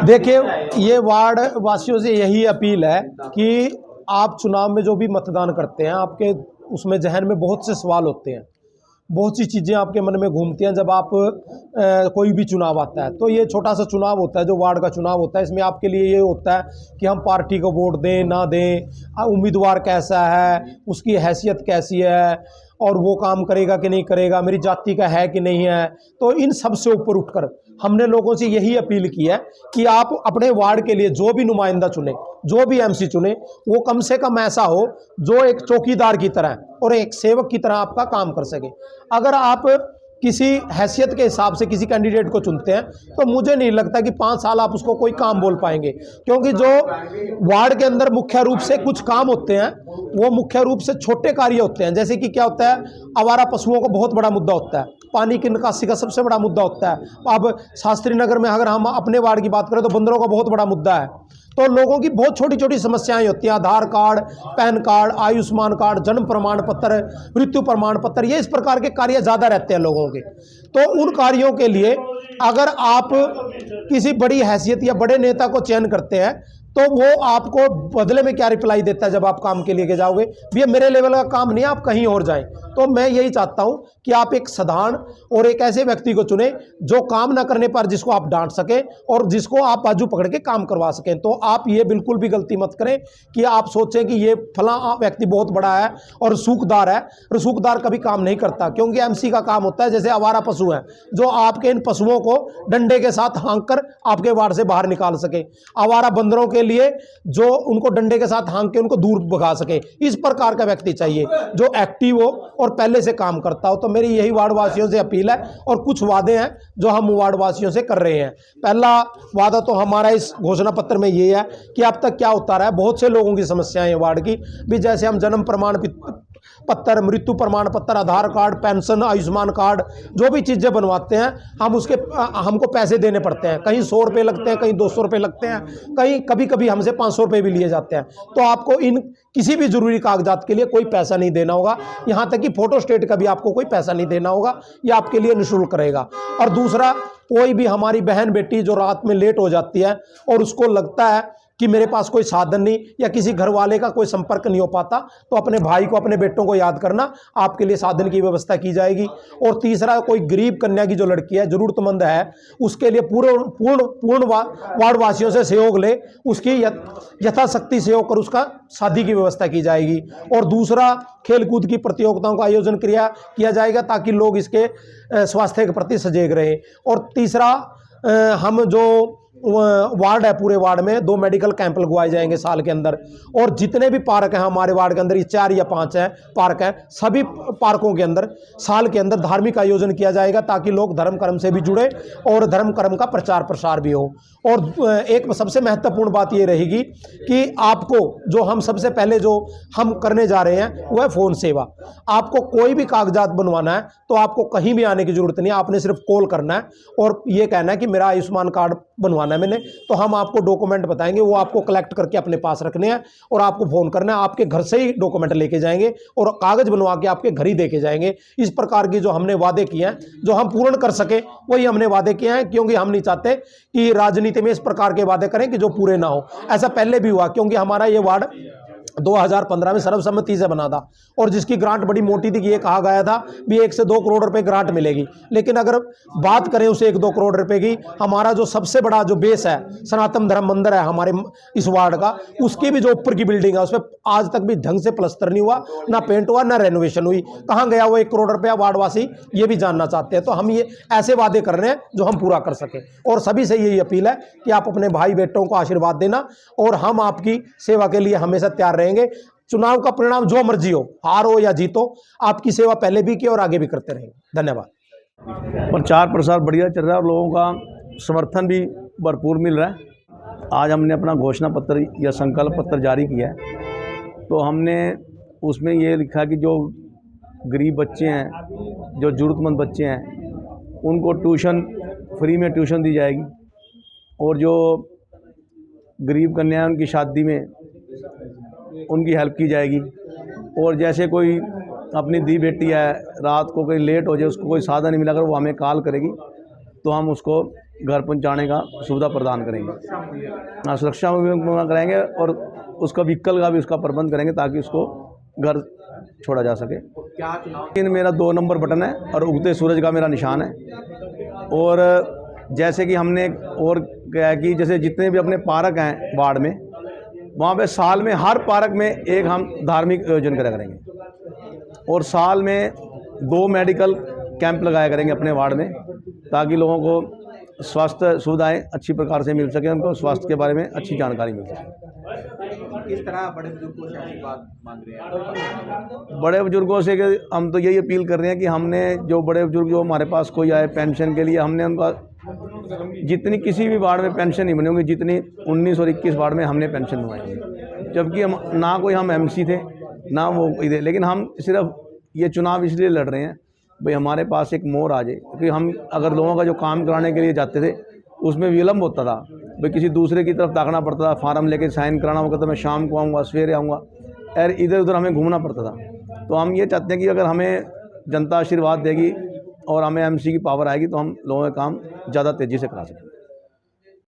देखिए, ये वार्ड वासियों से यही अपील है कि आप चुनाव में जो भी मतदान करते हैं, आपके उसमें जहन में बहुत से सवाल होते हैं, बहुत सी चीज़ें आपके मन में घूमती हैं जब आप कोई भी चुनाव आता है। तो ये छोटा सा चुनाव होता है, जो वार्ड का चुनाव होता है, इसमें आपके लिए ये होता है कि हम पार्टी को वोट दें ना दें, उम्मीदवार कैसा है, उसकी हैसियत कैसी है, और वो काम करेगा कि नहीं करेगा, मेरी जाति का है कि नहीं है। तो इन सब से ऊपर उठकर हमने लोगों से यही अपील की है कि आप अपने वार्ड के लिए जो भी नुमाइंदा चुने, जो भी एमसी चुने, वो कम से कम ऐसा हो जो एक चौकीदार की तरह और एक सेवक की तरह आपका काम कर सके। अगर आप किसी हैसियत के हिसाब से किसी कैंडिडेट को चुनते हैं तो मुझे नहीं लगता कि 5 साल आप उसको कोई काम बोल पाएंगे, क्योंकि जो वार्ड के अंदर मुख्य रूप से कुछ काम होते हैं वो मुख्य रूप से छोटे कार्य होते हैं। जैसे कि क्या होता है, आवारा पशुओं का बहुत बड़ा मुद्दा होता है, पानी की निकासी का सबसे बड़ा मुद्दा होता है। अब शास्त्री नगर में अगर हम अपने वार्ड की बात करें तो बंदरों का बहुत बड़ा मुद्दा है। तो लोगों की बहुत छोटी छोटी समस्याएं होती हैं, Aadhaar card, PAN card, Ayushman card, जन्म प्रमाण पत्र, मृत्यु प्रमाण पत्र, ये इस प्रकार के कार्य ज़्यादा रहते हैं लोगों के। तो उन कार्यों के लिए अगर आप किसी बड़ी हैसियत या बड़े नेता को चयन करते हैं तो वो आपको बदले में क्या रिप्लाई देता है जब आप काम के लिए जाओगे, भैया मेरे लेवल का काम नहीं है, आप कहीं और जाएं। तो मैं यही चाहता हूं कि आप एक साधारण और एक ऐसे व्यक्ति को चुने जो काम ना करने पर जिसको आप डांट सकें और जिसको आप बाजू पकड़ के काम करवा सकें। तो आप ये बिल्कुल भी गलती मत करें कि आप सोचें कि ये फला व्यक्ति बहुत बड़ा है और रसूखदार है। रसूखदार कभी काम नहीं करता, क्योंकि एमसी का काम होता है जैसे आवारा पशु है, जो आपके इन पशुओं को डंडे के साथ हाँक कर आपके वार्ड से बाहर निकाल सके, आवारा बंदरों के लिए जो उनको डंडे के साथ हाँक के उनको दूर भगा सके। इस प्रकार का व्यक्ति चाहिए जो एक्टिव हो और पहले से काम करता हो। तो मेरी यही वार्ड वासियों से अपील है, और कुछ वादे हैं जो हम वार्ड वासियों से कर रहे हैं। पहला वादा तो हमारा इस घोषणा पत्र में ये है कि अब तक क्या होता रहा है, बहुत से लोगों की समस्याएं हैं वार्ड की भी, जैसे हम जन्म प्रमाण पत्र, मृत्यु प्रमाण पत्र, आधार कार्ड, पेंशन, आयुष्मान कार्ड, जो भी चीज़ें बनवाते हैं हम उसके हमको पैसे देने पड़ते हैं। कहीं 100 रुपये लगते हैं, कहीं 200 रुपये लगते हैं, कहीं कभी कभी हमसे 500 रुपये भी लिए जाते हैं। तो आपको इन किसी भी जरूरी कागजात के लिए कोई पैसा नहीं देना होगा, यहाँ तक कि फोटो स्टेट का भी आपको कोई पैसा नहीं देना होगा, ये आपके लिए निःशुल्क रहेगा। और दूसरा, कोई भी हमारी बहन बेटी जो रात में लेट हो जाती है और उसको लगता है कि मेरे पास कोई साधन नहीं या किसी घर वाले का कोई संपर्क नहीं हो पाता, तो अपने भाई को, अपने बेटों को याद करना, आपके लिए साधन की व्यवस्था की जाएगी। और तीसरा, कोई गरीब कन्या की जो लड़की है, जरूरतमंद है, उसके लिए पूर्ण वार्ड वासियों से सहयोग ले, उसकी यथाशक्ति सहयोग कर उसका शादी की व्यवस्था की जाएगी। और दूसरा, खेलकूद की प्रतियोगिताओं का आयोजन किया जाएगा ताकि लोग इसके स्वास्थ्य के प्रति सजग रहें। और तीसरा, हम जो वार्ड है, पूरे वार्ड में 2 मेडिकल कैंप लगवाए जाएंगे साल के अंदर। और जितने भी पार्क हैं हमारे वार्ड के अंदर, ये 4 या 5 हैं पार्क हैं, सभी पार्कों के अंदर साल के अंदर धार्मिक आयोजन किया जाएगा ताकि लोग धर्म कर्म से भी जुड़े और धर्म कर्म का प्रचार प्रसार भी हो। और एक सबसे महत्वपूर्ण बात ये रहेगी कि आपको जो हम सबसे पहले जो हम करने जा रहे हैं वह फ़ोन सेवा। आपको कोई भी कागजात बनवाना है तो आपको कहीं भी आने की जरूरत नहीं है, आपने सिर्फ कॉल करना है और ये कहना है कि मेरा आयुष्मान कार्ड बनवाना है मैंने, तो हम आपको डॉक्यूमेंट बताएंगे, वो आपको कलेक्ट करके अपने पास रखने हैं और आपको फ़ोन करना है। आपके घर से ही डॉक्यूमेंट लेके जाएंगे और कागज़ बनवा के आपके घर ही देके जाएंगे। इस प्रकार की जो हमने वादे किए हैं, जो हम पूर्ण कर सके वही हमने वादे किए हैं, क्योंकि हम नहीं चाहते कि राजनीति में इस प्रकार के वादे करें कि जो पूरे ना हो। ऐसा पहले भी हुआ, क्योंकि हमारा ये वार्ड 2015 में सर्वसम्मति से बना था और जिसकी ग्रांट बड़ी मोटी थी कि ये कहा गया था भी 1 से 2 करोड़ रुपए ग्रांट मिलेगी। लेकिन अगर बात करें उसे 1-2 करोड़ रुपए की, हमारा जो सबसे बड़ा जो बेस है, सनातन धर्म मंदिर है हमारे इस वार्ड का, उसकी भी जो ऊपर की बिल्डिंग है उसमें आज तक भी ढंग से प्लस्तर नहीं हुआ, ना पेंट हुआ, ना रेनोवेशन हुई। कहाँ गया वो 1 करोड़ रुपया, वार्डवासी ये भी जानना चाहते हैं। तो हम ये ऐसे वादे कर रहे हैं जो हम पूरा कर सकें। और सभी से यही अपील है कि आप अपने भाई बेटों को आशीर्वाद देना और हम आपकी सेवा के लिए हमेशा तैयार रहेंगे। चुनाव का परिणाम जो मर्जी हो, हार हो या जीत हो, आपकी सेवा पहले भी की और आगे भी करते रहेंगे। धन्यवाद। प्रचार प्रसार बढ़िया चल रहा है और लोगों का समर्थन भी भरपूर मिल रहा है। आज हमने अपना घोषणा पत्र या संकल्प पत्र जारी किया है, तो हमने उसमें ये लिखा कि जो गरीब बच्चे हैं, जो ज़रूरतमंद बच्चे हैं, उनको ट्यूशन फ्री में ट्यूशन दी जाएगी और जो गरीब कन्या उनकी शादी में उनकी हेल्प की जाएगी। और जैसे कोई अपनी दी बेटी है, रात को कहीं लेट हो जाए, उसको कोई साधन नहीं मिला, अगर वो हमें कॉल करेगी तो हम उसको घर पहुंचाने का सुविधा प्रदान करेंगे। हाँ, सुरक्षा में कराएंगे और उसका व्हीकल का भी उसका प्रबंध करेंगे ताकि उसको घर छोड़ा जा सके। लेकिन मेरा 2 नंबर बटन है और उगते सूरज का मेरा निशान है। और जैसे कि हमने और क्या है कि जैसे जितने भी अपने पार्क हैं वार्ड में, वहाँ पे साल में हर पार्क में एक हम धार्मिक आयोजन करा करेंगे और साल में 2 मेडिकल कैंप लगाया करेंगे अपने वार्ड में, ताकि लोगों को स्वास्थ्य सुविधाएं अच्छी प्रकार से मिल सके, उनको स्वास्थ्य के बारे में अच्छी जानकारी मिल सके। किस तरह बड़े बुजुर्गों से आशीर्वाद मांग रहे हैं? बड़े बुजुर्गों से कि हम तो यही अपील कर रहे हैं कि हमने जो बड़े बुजुर्ग जो हमारे पास कोई आए पेंशन के लिए, हमने उनका जितनी किसी भी वार्ड में पेंशन नहीं बनी होंगी, जितनी 19 और 21 वार्ड में हमने पेंशन बनवाई होंगी, जबकि हम ना कोई हम एमसी थे ना वो इधर, लेकिन हम सिर्फ ये चुनाव इसलिए लड़ रहे हैं भाई हमारे पास एक मोड़ आ जाए, क्योंकि हम अगर लोगों का जो काम कराने के लिए जाते थे उसमें विलम्ब होता था, भाई किसी दूसरे की तरफ ताकना पड़ता था, फार्म लेके साइन कराना होगा तो मैं शाम को आऊँगा, सवेरे आऊँगा, और इधर उधर हमें घूमना पड़ता था। तो हम ये चाहते हैं कि अगर हमें जनता आशीर्वाद देगी और हमें एमसी की पावर आएगी तो हम लोगों का काम ज़्यादा तेज़ी से करा सकें।